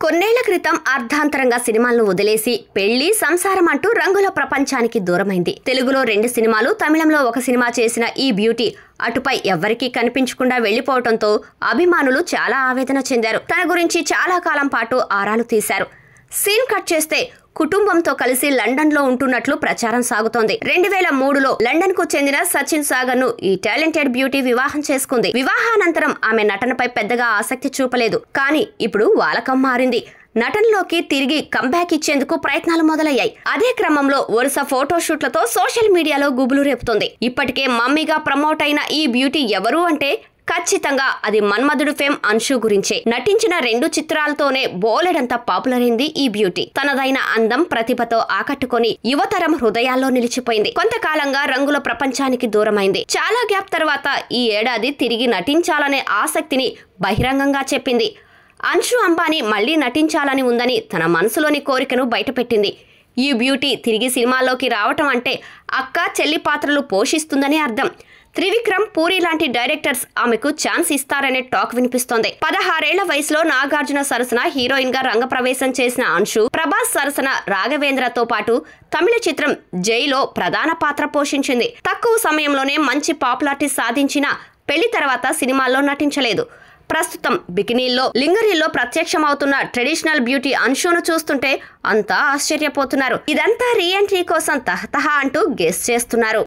కొన్నేళ్ల క్రితం అర్ధాంతరంగా సినిమాలను వదిలేసి పెళ్లి సంసారం అంటూ రంగుల ప్రపంచానికి దూరమైంది. తెలుగులో 2 సినిమాలు, తమిళంలో 1 సినిమా చేసిన ఈ బ్యూటీ అటుపై ఎవ్వరికీ కనిపించకుండా వెళ్లిపోవడంతో అభిమానులు చాలా ఆవేదన చెందారు. తన గురించి చాలా కాలం పాటు ఆరాలు తీశారు. సీన్ కట్ చేస్తే కుటుంబంతో కలిసి లండన్ లో ఉంటున్నట్లు ప్రచారం సాగుతోంది. 2003లో లండన్ కు చెందిన సచిన్ సాగర్ ను ఈ టాలెంటెడ్ బ్యూటీ వివాహం చేసుకుంది. వివాహానంతరం ఆమె నటనపై పెద్దగా ఆసక్తి చూపలేదు. కానీ ఇప్పుడు వాలకం మారింది. నటనలోకి తిరిగి కంబ్యాక్ ఇచ్చేందుకు ప్రయత్నాలు మొదలయ్యాయి. అదే క్రమంలో వరుస ఫోటోషూట్లతో సోషల్ మీడియాలో గుబులు రేపుతోంది. ఇప్పటికే మమ్మీగా ప్రమోట్ అయిన ఈ బ్యూటీ ఎవరు అంటే ఖచ్చితంగా అది మన్మధుడు ఫేమ్ అంశు గురించే. నటించిన 2 చిత్రాలతోనే బోలెడంత పాపులర్ అయింది ఈ బ్యూటీ. తనదైన అందం, ప్రతిభతో ఆకట్టుకొని యువతరం హృదయాల్లో నిలిచిపోయింది. కొంతకాలంగా రంగుల ప్రపంచానికి దూరమైంది. చాలా గ్యాప్ తర్వాత ఈ ఏడాది తిరిగి నటించాలనే ఆసక్తిని బహిరంగంగా చెప్పింది. అంశు అంబానీ మళ్లీ నటించాలని ఉందని తన మనసులోని కోరికను బయటపెట్టింది. ఈ బ్యూటీ తిరిగి సినిమాల్లోకి రావటం అంటే అక్క చెల్లి పాత్రలు పోషిస్తుందని అర్థం. త్రివిక్రమ్, పూరి లాంటి డైరెక్టర్స్ ఆమెకు ఛాన్స్ ఇస్తారనే టాక్ వినిపిస్తోంది. 16 ఏళ్ల వయసులో నాగార్జున సరసన హీరోయిన్ గా రంగప్రవేశం చేసిన అంశు, ప్రభాస్ సరసన రాఘవేంద్రతో పాటు తమిళ చిత్రం జైలో ప్రధాన పాత్ర పోషించింది. తక్కువ సమయంలోనే మంచి పాపులారిటీ సాధించిన పెళ్లి తర్వాత సినిమాల్లో నటించలేదు. ప్రస్తుతం బికినీల్లో, లింగరీల్లో ప్రత్యక్షమవుతున్న ట్రెడిషనల్ బ్యూటీ అంశును చూస్తుంటే అంతా ఆశ్చర్యపోతున్నారు. ఇదంతా రీ ఎంట్రీ కోసం తహతహ అంటూ గెస్ చేస్తున్నారు.